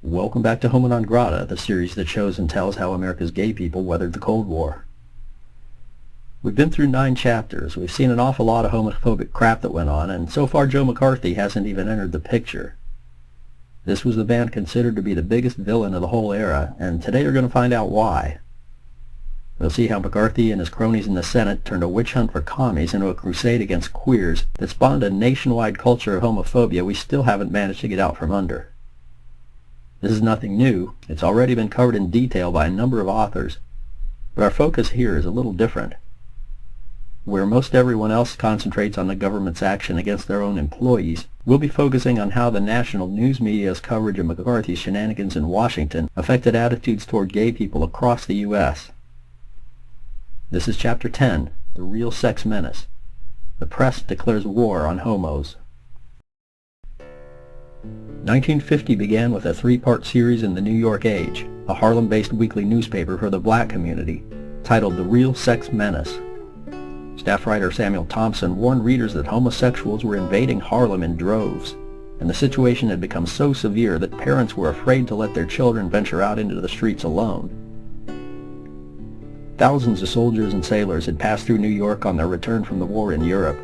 Welcome back to Homo Non Grata, the series that shows and tells how America's gay people weathered the Cold War. We've been through 9 chapters, we've seen an awful lot of homophobic crap that went on, and so far Joe McCarthy hasn't even entered the picture. This was the man considered to be the biggest villain of the whole era, and today you're going to find out why. We'll see how McCarthy and his cronies in the Senate turned a witch hunt for commies into a crusade against queers that spawned a nationwide culture of homophobia we still haven't managed to get out from under. This is nothing new. It's already been covered in detail by a number of authors, but our focus here is a little different. Where most everyone else concentrates on the government's action against their own employees, we'll be focusing on how the national news media's coverage of McCarthy's shenanigans in Washington affected attitudes toward gay people across the U.S. This is Chapter 10, The Real Sex Menace. The press declares war on homos. 1950 began with a 3-part series in the New York Age, a Harlem-based weekly newspaper for the black community, titled The Real Sex Menace. Staff writer Samuel Thompson warned readers that homosexuals were invading Harlem in droves, and the situation had become so severe that parents were afraid to let their children venture out into the streets alone. Thousands of soldiers and sailors had passed through New York on their return from the war in Europe.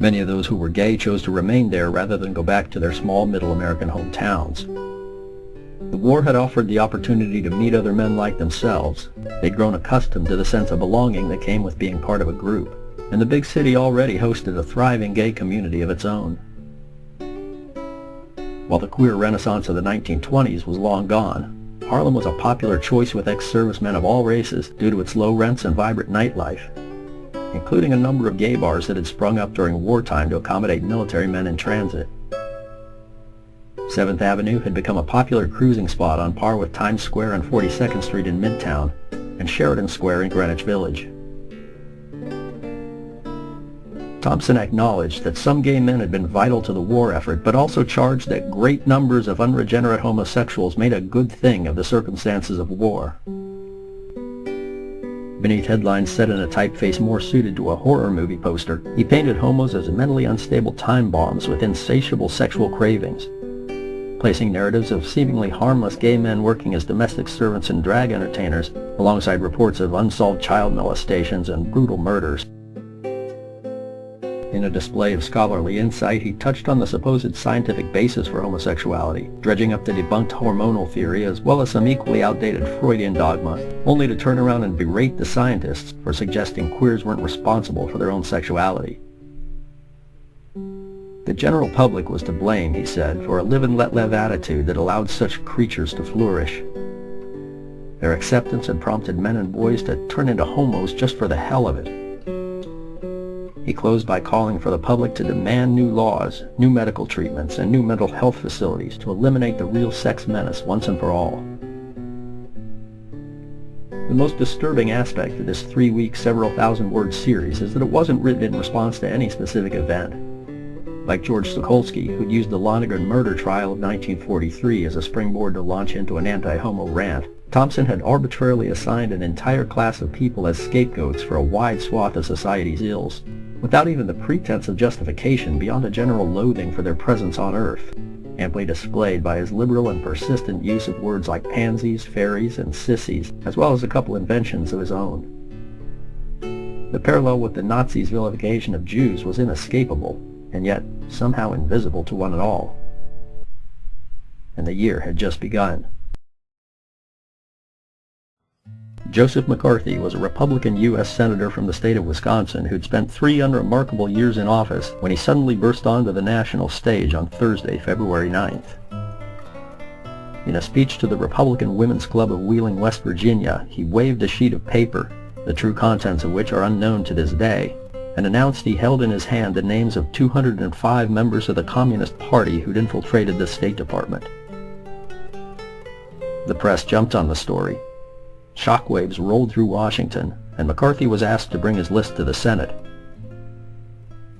Many of those who were gay chose to remain there rather than go back to their small middle American hometowns. The war had offered the opportunity to meet other men like themselves. They'd grown accustomed to the sense of belonging that came with being part of a group, and the big city already hosted a thriving gay community of its own. While the queer renaissance of the 1920s was long gone, Harlem was a popular choice with ex-servicemen of all races due to its low rents and vibrant nightlife, including a number of gay bars that had sprung up during wartime to accommodate military men in transit. 7th Avenue had become a popular cruising spot on par with Times Square and 42nd Street in Midtown, and Sheridan Square in Greenwich Village. Thompson acknowledged that some gay men had been vital to the war effort, but also charged that great numbers of unregenerate homosexuals made a good thing of the circumstances of war. Beneath headlines set in a typeface more suited to a horror movie poster, he painted homos as mentally unstable time bombs with insatiable sexual cravings, placing narratives of seemingly harmless gay men working as domestic servants and drag entertainers alongside reports of unsolved child molestations and brutal murders. In a display of scholarly insight, he touched on the supposed scientific basis for homosexuality, dredging up the debunked hormonal theory as well as some equally outdated Freudian dogma, only to turn around and berate the scientists for suggesting queers weren't responsible for their own sexuality. The general public was to blame, he said, for a live and let live attitude that allowed such creatures to flourish. Their acceptance had prompted men and boys to turn into homos just for the hell of it. He closed by calling for the public to demand new laws, new medical treatments, and new mental health facilities to eliminate the real sex menace once and for all. The most disturbing aspect of this 3-week, several thousand-word series is that it wasn't written in response to any specific event. Like George Sokolsky, who'd used the Lonergan murder trial of 1943 as a springboard to launch into an anti-homo rant, Thompson had arbitrarily assigned an entire class of people as scapegoats for a wide swath of society's ills, without even the pretense of justification beyond a general loathing for their presence on Earth, amply displayed by his liberal and persistent use of words like pansies, fairies, and sissies, as well as a couple inventions of his own. The parallel with the Nazis' vilification of Jews was inescapable, and yet somehow invisible to one and all. And the year had just begun. Joseph McCarthy was a Republican U.S. Senator from the state of Wisconsin who'd spent 3 unremarkable years in office when he suddenly burst onto the national stage on Thursday, February 9th. In a speech to the Republican Women's Club of Wheeling, West Virginia, he waved a sheet of paper, the true contents of which are unknown to this day, and announced he held in his hand the names of 205 members of the Communist Party who'd infiltrated the State Department. The press jumped on the story. Shockwaves rolled through Washington, and McCarthy was asked to bring his list to the Senate.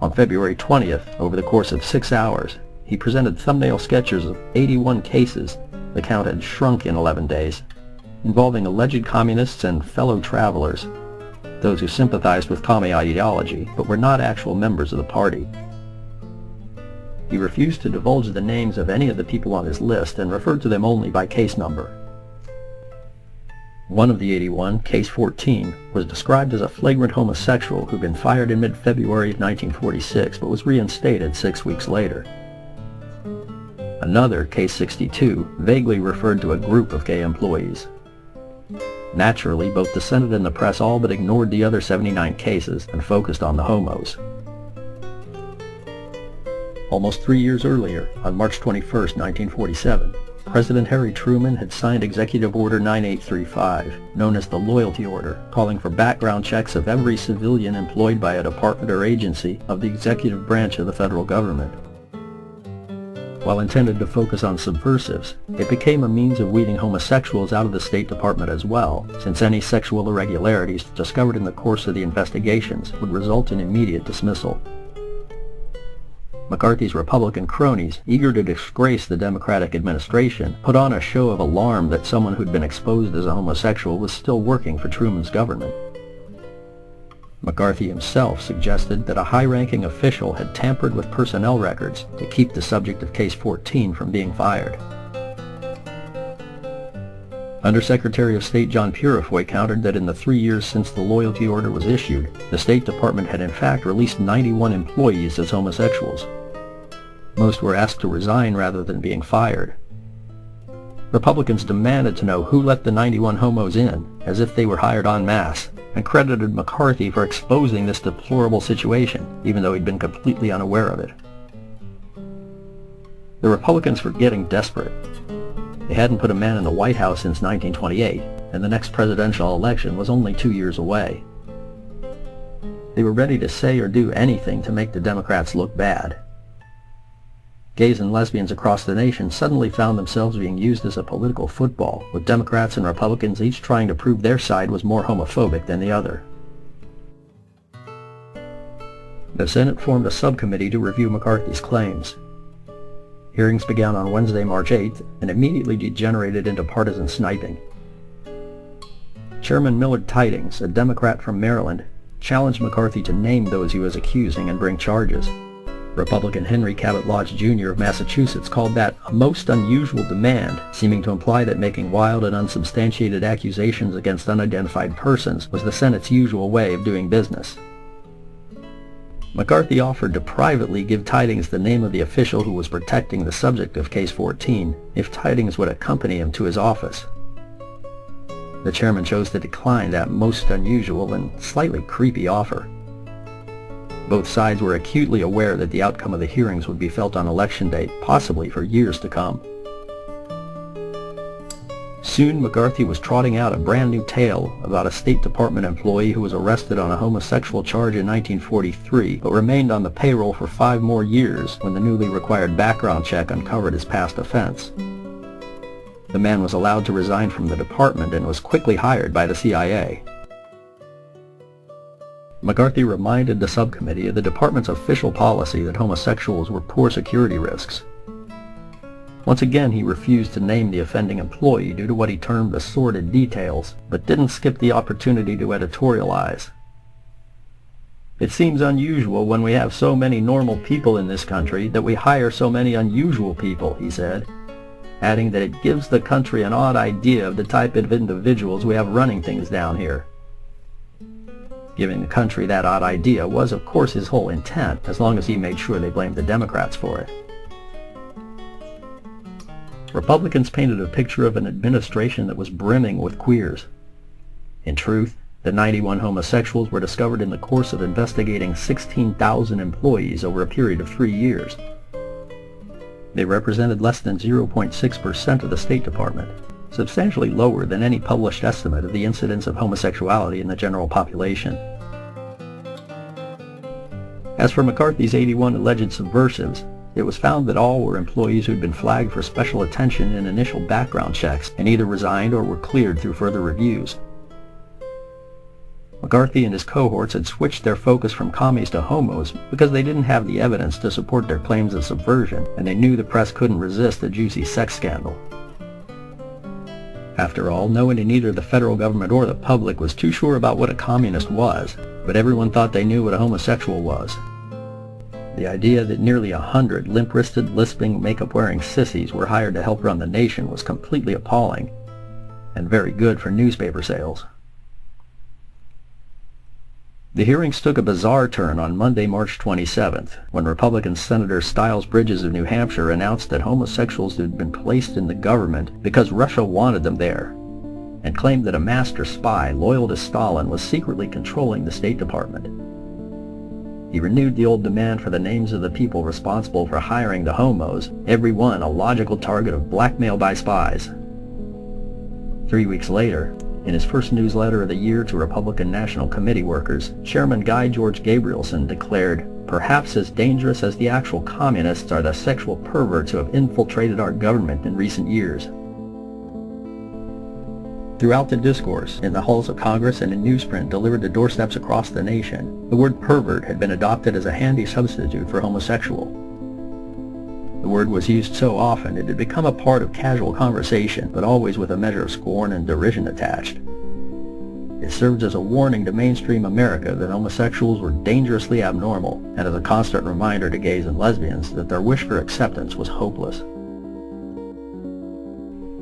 On February 20th, over the course of 6 hours, he presented thumbnail sketches of 81 cases, the count had shrunk in 11 days, involving alleged communists and fellow travelers, those who sympathized with commie ideology but were not actual members of the party. He refused to divulge the names of any of the people on his list and referred to them only by case number. One of the 81, Case 14, was described as a flagrant homosexual who'd been fired in mid-February of 1946 but was reinstated 6 weeks later. Another, Case 62, vaguely referred to a group of gay employees. Naturally, both the Senate and the press all but ignored the other 79 cases and focused on the homos. Almost 3 years earlier, on March 21, 1947, President Harry Truman had signed Executive Order 9835, known as the Loyalty Order, calling for background checks of every civilian employed by a department or agency of the executive branch of the federal government. While intended to focus on subversives, it became a means of weeding homosexuals out of the State Department as well, since any sexual irregularities discovered in the course of the investigations would result in immediate dismissal. McCarthy's Republican cronies, eager to disgrace the Democratic administration, put on a show of alarm that someone who'd been exposed as a homosexual was still working for Truman's government. McCarthy himself suggested that a high-ranking official had tampered with personnel records to keep the subject of Case 14 from being fired. Undersecretary of State John Purifoy countered that in the 3 years since the loyalty order was issued, the State Department had in fact released 91 employees as homosexuals. Most were asked to resign rather than being fired. Republicans demanded to know who let the 91 homos in, as if they were hired en masse, and credited McCarthy for exposing this deplorable situation, even though he'd been completely unaware of it. The Republicans were getting desperate. They hadn't put a man in the White House since 1928, and the next presidential election was only 2 years away. They were ready to say or do anything to make the Democrats look bad. Gays and lesbians across the nation suddenly found themselves being used as a political football, with Democrats and Republicans each trying to prove their side was more homophobic than the other. The Senate formed a subcommittee to review McCarthy's claims. Hearings began on Wednesday, March 8th, and immediately degenerated into partisan sniping. Chairman Millard Tydings, a Democrat from Maryland, challenged McCarthy to name those he was accusing and bring charges. Republican Henry Cabot Lodge Jr. of Massachusetts called that a most unusual demand, seeming to imply that making wild and unsubstantiated accusations against unidentified persons was the Senate's usual way of doing business. McCarthy offered to privately give Tydings the name of the official who was protecting the subject of Case 14 if Tydings would accompany him to his office. The chairman chose to decline that most unusual and slightly creepy offer. Both sides were acutely aware that the outcome of the hearings would be felt on Election Day, possibly for years to come. Soon McCarthy was trotting out a brand new tale about a State Department employee who was arrested on a homosexual charge in 1943 but remained on the payroll for 5 more years when the newly required background check uncovered his past offense. The man was allowed to resign from the department and was quickly hired by the CIA. McCarthy reminded the subcommittee of the department's official policy that homosexuals were poor security risks. Once again, he refused to name the offending employee due to what he termed the sordid details, but didn't skip the opportunity to editorialize. It seems unusual when we have so many normal people in this country that we hire so many unusual people, he said, adding that it gives the country an odd idea of the type of individuals we have running things down here. Giving the country that odd idea was, of course, his whole intent, as long as he made sure they blamed the Democrats for it. Republicans painted a picture of an administration that was brimming with queers. In truth, the 91 homosexuals were discovered in the course of investigating 16,000 employees over a period of 3 years. They represented less than 0.6% of the State Department, substantially lower than any published estimate of the incidence of homosexuality in the general population. As for McCarthy's 81 alleged subversives, it was found that all were employees who had been flagged for special attention in initial background checks and either resigned or were cleared through further reviews. McCarthy and his cohorts had switched their focus from commies to homos because they didn't have the evidence to support their claims of subversion, and they knew the press couldn't resist a juicy sex scandal. After all, no one in either the federal government or the public was too sure about what a communist was, but everyone thought they knew what a homosexual was. The idea that nearly 100 limp-wristed, lisping, makeup-wearing sissies were hired to help run the nation was completely appalling, and very good for newspaper sales. The hearings took a bizarre turn on Monday, March 27th, when Republican Senator Styles Bridges of New Hampshire announced that homosexuals had been placed in the government because Russia wanted them there, and claimed that a master spy loyal to Stalin was secretly controlling the State Department. He renewed the old demand for the names of the people responsible for hiring the homos, every one a logical target of blackmail by spies. 3 weeks later, in his first newsletter of the year to Republican National Committee workers, Chairman Guy George Gabrielson declared, "Perhaps as dangerous as the actual communists are the sexual perverts who have infiltrated our government in recent years." Throughout the discourse, in the halls of Congress and in newsprint delivered to doorsteps across the nation, the word pervert had been adopted as a handy substitute for homosexual. The word was used so often it had become a part of casual conversation, but always with a measure of scorn and derision attached. It served as a warning to mainstream America that homosexuals were dangerously abnormal, and as a constant reminder to gays and lesbians that their wish for acceptance was hopeless.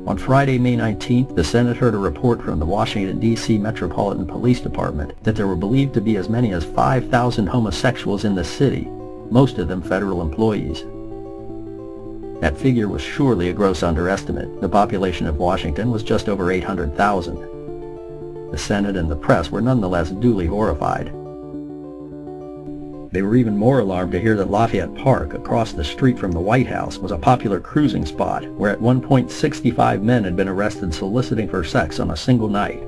On Friday, May 19th, the Senate heard a report from the Washington, D.C. Metropolitan Police Department that there were believed to be as many as 5,000 homosexuals in the city, most of them federal employees. That figure was surely a gross underestimate. The population of Washington was just over 800,000. The Senate and the press were nonetheless duly horrified. They were even more alarmed to hear that Lafayette Park, across the street from the White House, was a popular cruising spot where at one point 65 men had been arrested soliciting for sex on a single night.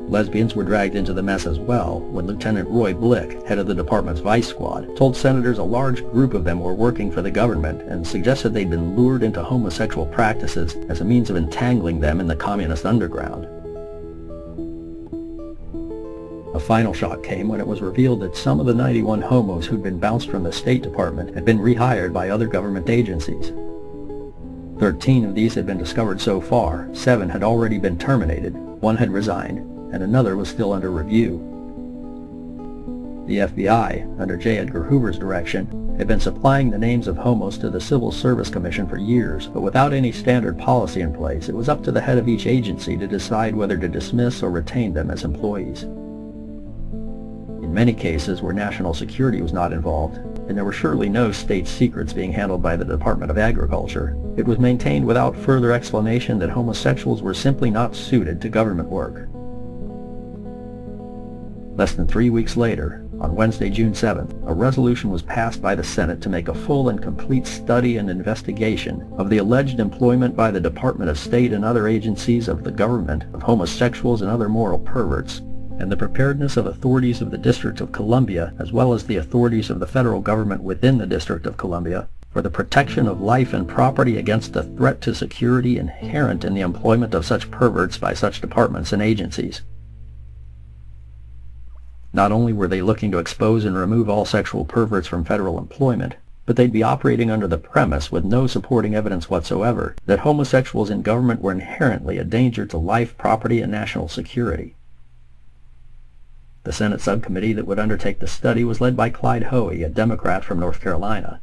Lesbians were dragged into the mess as well when Lieutenant Roy Blick, head of the department's vice squad, told senators a large group of them were working for the government and suggested they'd been lured into homosexual practices as a means of entangling them in the communist underground. A final shock came when it was revealed that some of the 91 homos who'd been bounced from the State Department had been rehired by other government agencies. 13 of these had been discovered so far, 7 had already been terminated, 1 had resigned, and another was still under review. The FBI, under J. Edgar Hoover's direction, had been supplying the names of homos to the Civil Service Commission for years, but without any standard policy in place, it was up to the head of each agency to decide whether to dismiss or retain them as employees. In many cases where national security was not involved, and there were surely no state secrets being handled by the Department of Agriculture, it was maintained without further explanation that homosexuals were simply not suited to government work. Less than 3 weeks later, on Wednesday, June 7th, a resolution was passed by the Senate to make a full and complete study and investigation of the alleged employment by the Department of State and other agencies of the government of homosexuals and other moral perverts, and the preparedness of authorities of the District of Columbia, as well as the authorities of the federal government within the District of Columbia, for the protection of life and property against the threat to security inherent in the employment of such perverts by such departments and agencies. Not only were they looking to expose and remove all sexual perverts from federal employment, but they'd be operating under the premise, with no supporting evidence whatsoever, that homosexuals in government were inherently a danger to life, property, and national security. The Senate subcommittee that would undertake the study was led by Clyde Hoey, a Democrat from North Carolina.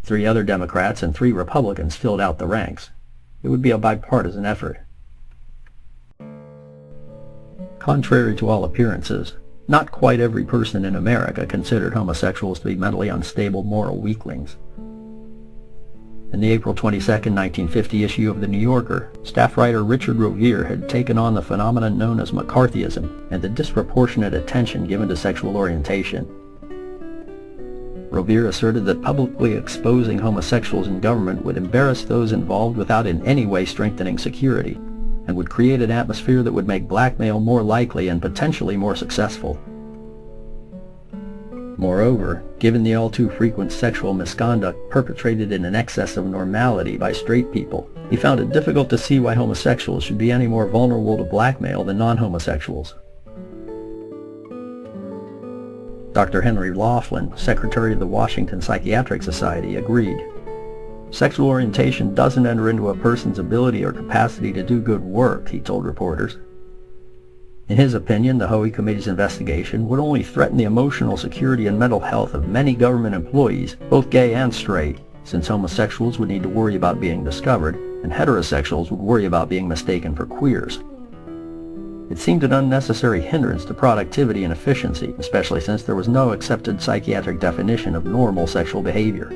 3 other Democrats and 3 Republicans filled out the ranks. It would be a bipartisan effort. Contrary to all appearances, not quite every person in America considered homosexuals to be mentally unstable moral weaklings. In the April 22, 1950 issue of The New Yorker, staff writer Richard Rovere had taken on the phenomenon known as McCarthyism and the disproportionate attention given to sexual orientation. Rovere asserted that publicly exposing homosexuals in government would embarrass those involved without in any way strengthening security, and would create an atmosphere that would make blackmail more likely and potentially more successful. Moreover, given the all too frequent sexual misconduct perpetrated in an excess of normality by straight people, he found it difficult to see why homosexuals should be any more vulnerable to blackmail than non-homosexuals. Dr. Henry Laughlin, secretary of the Washington Psychiatric Society, agreed. Sexual orientation doesn't enter into a person's ability or capacity to do good work, he told reporters. In his opinion, the Hoey Committee's investigation would only threaten the emotional security and mental health of many government employees, both gay and straight, since homosexuals would need to worry about being discovered, and heterosexuals would worry about being mistaken for queers. It seemed an unnecessary hindrance to productivity and efficiency, especially since there was no accepted psychiatric definition of normal sexual behavior.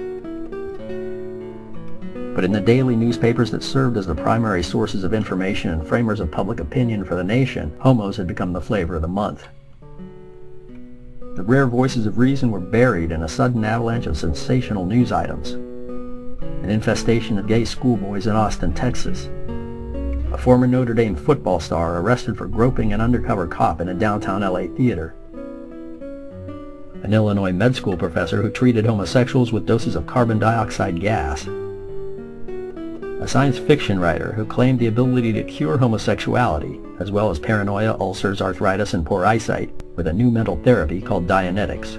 But in the daily newspapers that served as the primary sources of information and framers of public opinion for the nation, homos had become the flavor of the month. The rare voices of reason were buried in a sudden avalanche of sensational news items. An infestation of gay schoolboys in Austin, Texas. A former Notre Dame football star arrested for groping an undercover cop in a downtown LA theater. An Illinois med school professor who treated homosexuals with doses of carbon dioxide gas. A science fiction writer who claimed the ability to cure homosexuality, as well as paranoia, ulcers, arthritis, and poor eyesight, with a new mental therapy called Dianetics.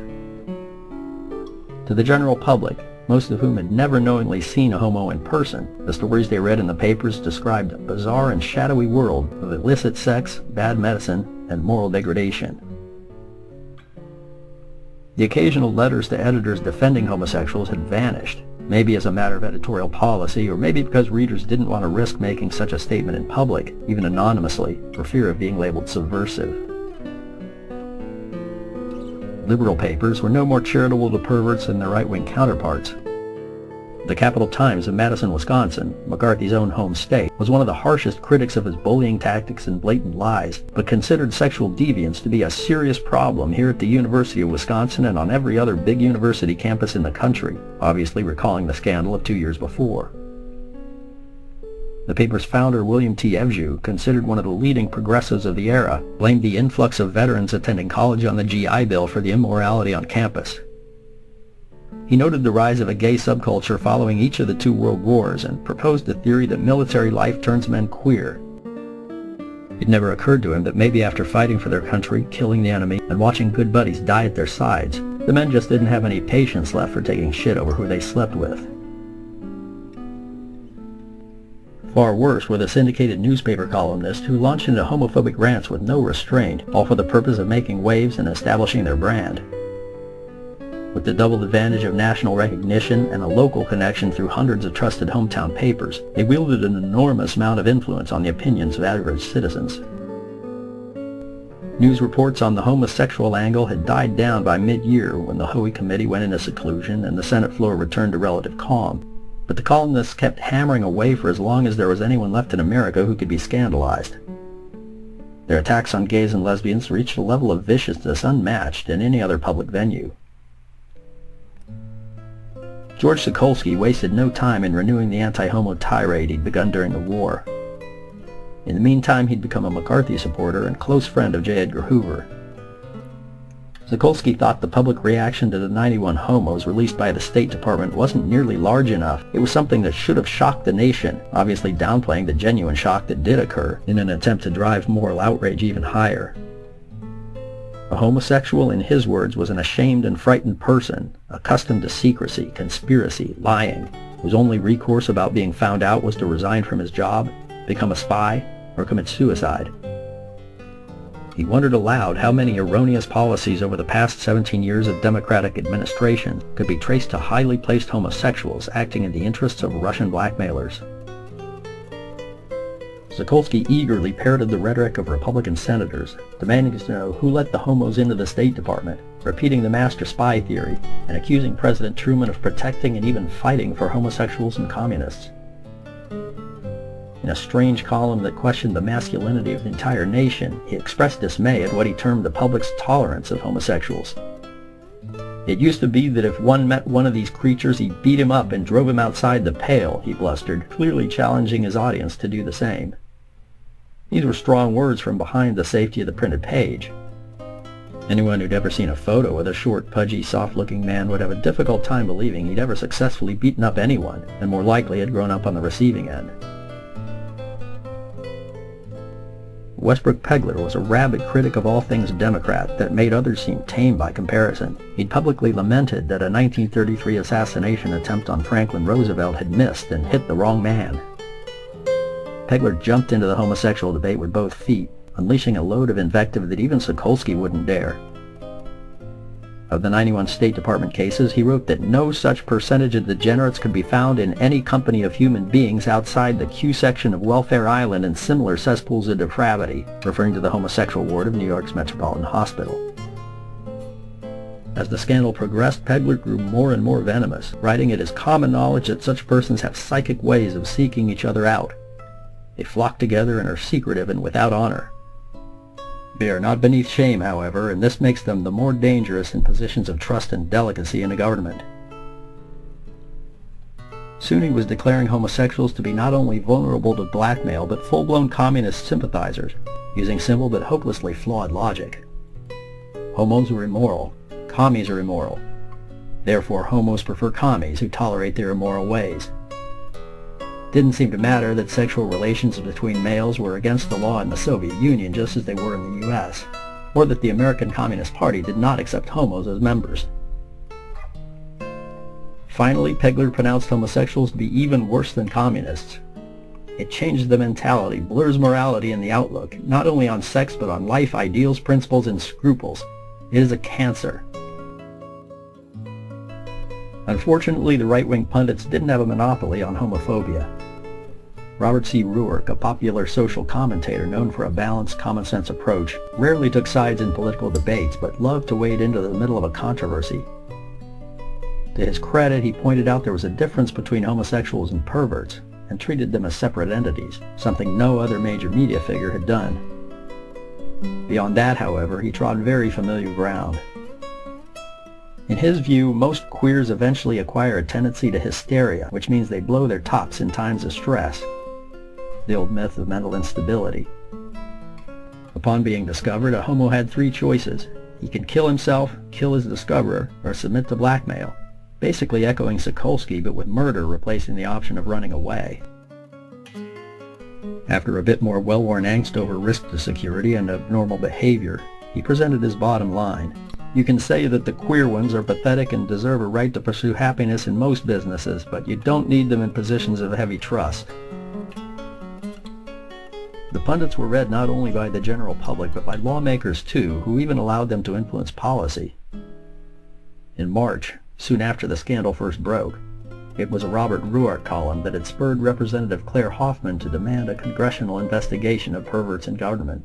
To the general public, most of whom had never knowingly seen a homo in person, the stories they read in the papers described a bizarre and shadowy world of illicit sex, bad medicine, and moral degradation. The occasional letters to editors defending homosexuals had vanished, maybe as a matter of editorial policy, or maybe because readers didn't want to risk making such a statement in public, even anonymously, for fear of being labeled subversive. Liberal papers were no more charitable to perverts than their right-wing counterparts. The Capital Times of Madison, Wisconsin, McCarthy's own home state, was one of the harshest critics of his bullying tactics and blatant lies, but considered sexual deviance to be a serious problem here at the University of Wisconsin and on every other big university campus in the country, obviously recalling the scandal of 2 years before. The paper's founder, William T. Evju, considered one of the leading progressives of the era, blamed the influx of veterans attending college on the GI Bill for the immorality on campus. He noted the rise of a gay subculture following each of the 2 world wars and proposed the theory that military life turns men queer. It never occurred to him that maybe after fighting for their country, killing the enemy, and watching good buddies die at their sides, the men just didn't have any patience left for taking shit over who they slept with. Far worse were the syndicated newspaper columnists who launched into homophobic rants with no restraint, all for the purpose of making waves and establishing their brand. With the double advantage of national recognition and a local connection through hundreds of trusted hometown papers, they wielded an enormous amount of influence on the opinions of average citizens. News reports on the homosexual angle had died down by mid-year when the Hoey Committee went into seclusion and the Senate floor returned to relative calm. But the columnists kept hammering away for as long as there was anyone left in America who could be scandalized. Their attacks on gays and lesbians reached a level of viciousness unmatched in any other public venue. George Sokolsky wasted no time in renewing the anti-homo tirade he'd begun during the war. In the meantime, he'd become a McCarthy supporter and close friend of J. Edgar Hoover. Sokolsky thought the public reaction to the 91 homos released by the State Department wasn't nearly large enough. It was something that should have shocked the nation, obviously downplaying the genuine shock that did occur in an attempt to drive moral outrage even higher. A homosexual, in his words, was an ashamed and frightened person, accustomed to secrecy, conspiracy, lying, whose only recourse about being found out was to resign from his job, become a spy, or commit suicide. He wondered aloud how many erroneous policies over the past 17 years of Democratic administration could be traced to highly placed homosexuals acting in the interests of Russian blackmailers. Sokolsky eagerly parroted the rhetoric of Republican senators, demanding to know who let the homos into the State Department, repeating the master spy theory, and accusing President Truman of protecting and even fighting for homosexuals and communists. In a strange column that questioned the masculinity of the entire nation, he expressed dismay at what he termed the public's tolerance of homosexuals. It used to be that if one met one of these creatures, he beat him up and drove him outside the pale, he blustered, clearly challenging his audience to do the same. These were strong words from behind the safety of the printed page. Anyone who'd ever seen a photo with a short, pudgy, soft-looking man would have a difficult time believing he'd ever successfully beaten up anyone, and more likely had grown up on the receiving end. Westbrook Pegler was a rabid critic of all things Democrat that made others seem tame by comparison. He'd publicly lamented that a 1933 assassination attempt on Franklin Roosevelt had missed and hit the wrong man. Pegler jumped into the homosexual debate with both feet, unleashing a load of invective that even Sokolsky wouldn't dare. Of the 91 State Department cases, he wrote that no such percentage of degenerates could be found in any company of human beings outside the Q section of Welfare Island and similar cesspools of depravity, referring to the homosexual ward of New York's Metropolitan Hospital. As the scandal progressed, Pegler grew more and more venomous, writing it is common knowledge that such persons have psychic ways of seeking each other out. They flock together and are secretive and without honor. They are not beneath shame, however, and this makes them the more dangerous in positions of trust and delicacy in the government. Soon he was declaring homosexuals to be not only vulnerable to blackmail, but full-blown communist sympathizers, using simple but hopelessly flawed logic. Homos are immoral. Commies are immoral. Therefore, homos prefer commies who tolerate their immoral ways. Didn't seem to matter that sexual relations between males were against the law in the Soviet Union just as they were in the US, or that the American Communist Party did not accept homos as members. Finally, Pegler pronounced homosexuals to be even worse than communists. It changes the mentality, blurs morality and the outlook, not only on sex but on life, ideals, principles, and scruples. It is a cancer. Unfortunately, the right-wing pundits didn't have a monopoly on homophobia. Robert C. Ruark, a popular social commentator known for a balanced, common-sense approach, rarely took sides in political debates, but loved to wade into the middle of a controversy. To his credit, he pointed out there was a difference between homosexuals and perverts, and treated them as separate entities, something no other major media figure had done. Beyond that, however, he trod very familiar ground. In his view, most queers eventually acquire a tendency to hysteria, which means they blow their tops in times of stress. The old myth of mental instability. Upon being discovered, a homo had three choices. He could kill himself, kill his discoverer, or submit to blackmail, basically echoing Sokolsky but with murder replacing the option of running away. After a bit more well-worn angst over risk to security and abnormal behavior, he presented his bottom line. You can say that the queer ones are pathetic and deserve a right to pursue happiness in most businesses, but you don't need them in positions of heavy trust. The pundits were read not only by the general public, but by lawmakers too, who even allowed them to influence policy. In March, soon after the scandal first broke, it was a Robert Ruark column that had spurred Representative Claire Hoffman to demand a congressional investigation of perverts in government.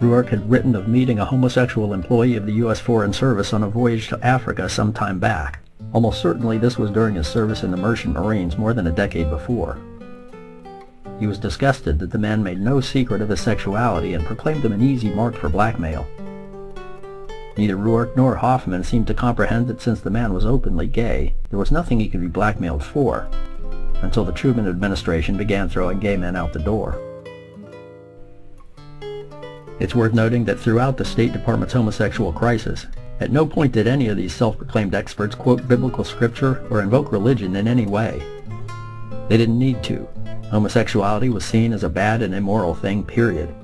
Ruark had written of meeting a homosexual employee of the U.S. Foreign Service on a voyage to Africa some time back. Almost certainly this was during his service in the Merchant Marines more than a decade before. He was disgusted that the man made no secret of his sexuality and proclaimed him an easy mark for blackmail. Neither Ruark nor Hoffman seemed to comprehend that since the man was openly gay, there was nothing he could be blackmailed for, until the Truman administration began throwing gay men out the door. It's worth noting that throughout the State Department's homosexual crisis, at no point did any of these self-proclaimed experts quote biblical scripture or invoke religion in any way. They didn't need to. Homosexuality was seen as a bad and immoral thing, period.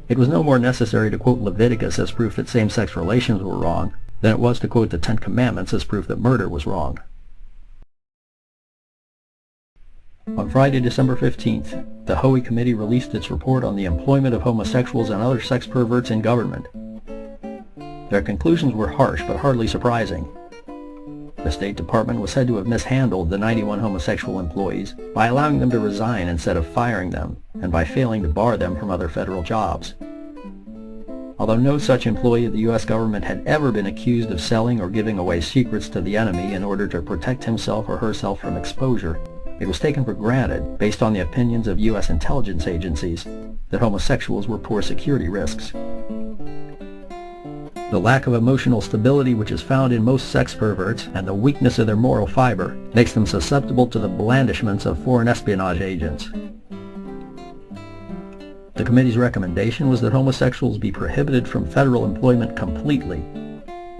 It was no more necessary to quote Leviticus as proof that same-sex relations were wrong than it was to quote the Ten Commandments as proof that murder was wrong. On Friday, December 15th, the Hoey Committee released its report on the employment of homosexuals and other sex perverts in government. Their conclusions were harsh but hardly surprising. The State Department was said to have mishandled the 91 homosexual employees by allowing them to resign instead of firing them, and by failing to bar them from other federal jobs. Although no such employee of the U.S. government had ever been accused of selling or giving away secrets to the enemy in order to protect himself or herself from exposure, it was taken for granted, based on the opinions of U.S. intelligence agencies, that homosexuals were poor security risks. The lack of emotional stability which is found in most sex perverts and the weakness of their moral fiber makes them susceptible to the blandishments of foreign espionage agents. The committee's recommendation was that homosexuals be prohibited from federal employment completely,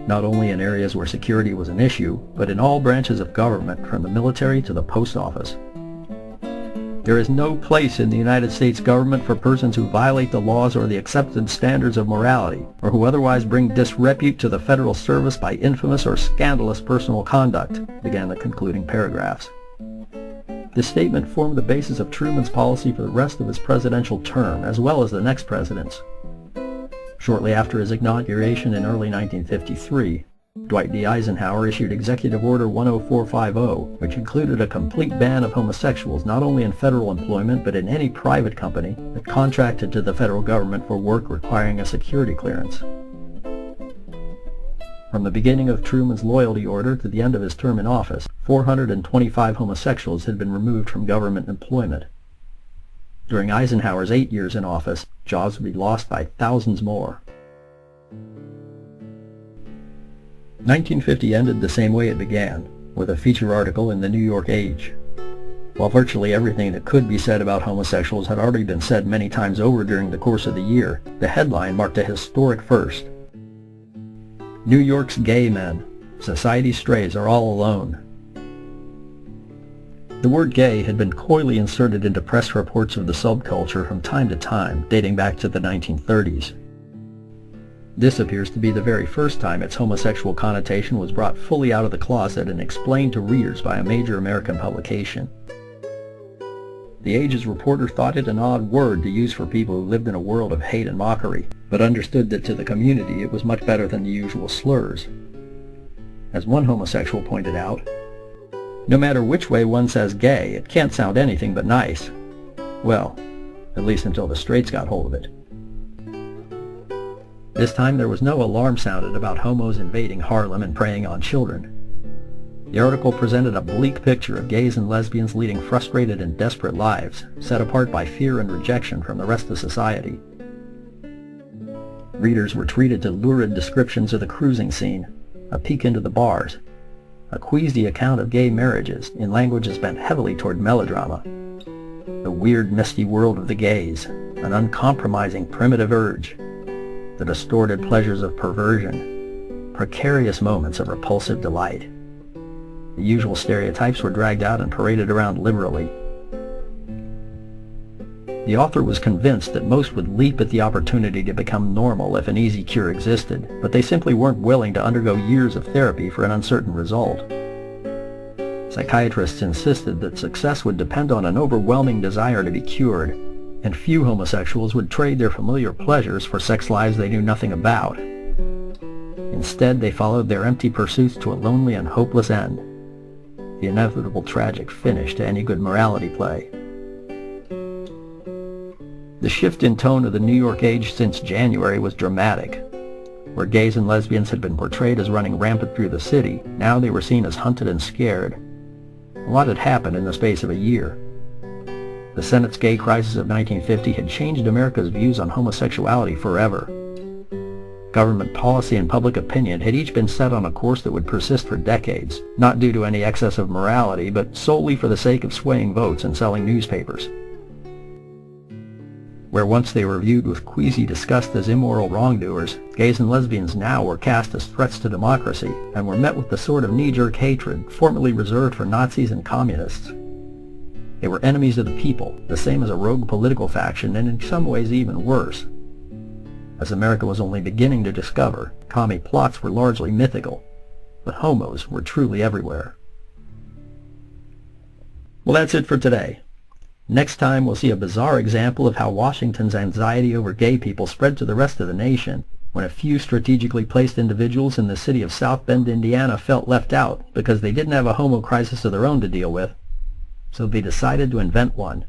not only in areas where security was an issue, but in all branches of government, from the military to the post office. There is no place in the United States government for persons who violate the laws or the accepted standards of morality, or who otherwise bring disrepute to the federal service by infamous or scandalous personal conduct, began the concluding paragraphs. This statement formed the basis of Truman's policy for the rest of his presidential term, as well as the next president's. Shortly after his inauguration in early 1953, Dwight D. Eisenhower issued Executive Order 10450, which included a complete ban of homosexuals not only in federal employment but in any private company that contracted to the federal government for work requiring a security clearance. From the beginning of Truman's loyalty order to the end of his term in office, 425 homosexuals had been removed from government employment. During Eisenhower's 8 years in office, jobs would be lost by thousands more. 1950 ended the same way it began, with a feature article in the New York Age. While virtually everything that could be said about homosexuals had already been said many times over during the course of the year, the headline marked a historic first. New York's gay men. Society's strays are all alone. The word gay had been coyly inserted into press reports of the subculture from time to time, dating back to the 1930s. This appears to be the very first time its homosexual connotation was brought fully out of the closet and explained to readers by a major American publication. The Age's reporter thought it an odd word to use for people who lived in a world of hate and mockery, but understood that to the community it was much better than the usual slurs. As one homosexual pointed out, "No matter which way one says gay, it can't sound anything but nice." Well, at least until the straights got hold of it. This time there was no alarm sounded about homos invading Harlem and preying on children. The article presented a bleak picture of gays and lesbians leading frustrated and desperate lives, set apart by fear and rejection from the rest of society. Readers were treated to lurid descriptions of the cruising scene, a peek into the bars, a queasy account of gay marriages in languages bent heavily toward melodrama, the weird misty world of the gays, an uncompromising primitive urge, the distorted pleasures of perversion, precarious moments of repulsive delight. The usual stereotypes were dragged out and paraded around liberally. The author was convinced that most would leap at the opportunity to become normal if an easy cure existed, but they simply weren't willing to undergo years of therapy for an uncertain result. Psychiatrists insisted that success would depend on an overwhelming desire to be cured, and few homosexuals would trade their familiar pleasures for sex lives they knew nothing about. Instead, they followed their empty pursuits to a lonely and hopeless end, the inevitable tragic finish to any good morality play. The shift in tone of the New York Age since January was dramatic. Where gays and lesbians had been portrayed as running rampant through the city, now they were seen as hunted and scared. A lot had happened in the space of a year. The Senate's gay crisis of 1950 had changed America's views on homosexuality forever. Government policy and public opinion had each been set on a course that would persist for decades, not due to any excess of morality, but solely for the sake of swaying votes and selling newspapers. Where once they were viewed with queasy disgust as immoral wrongdoers, gays and lesbians now were cast as threats to democracy and were met with the sort of knee-jerk hatred formerly reserved for Nazis and communists. They were enemies of the people, the same as a rogue political faction, and in some ways even worse. As America was only beginning to discover, commie plots were largely mythical, but homos were truly everywhere. Well, that's it for today. Next time we'll see a bizarre example of how Washington's anxiety over gay people spread to the rest of the nation, when a few strategically placed individuals in the city of South Bend, Indiana felt left out because they didn't have a homo crisis of their own to deal with, so they decided to invent one.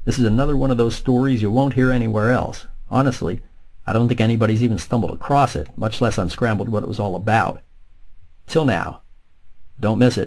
This is another one of those stories you won't hear anywhere else. Honestly, I don't think anybody's even stumbled across it, much less unscrambled what it was all about. Till now. Don't miss it.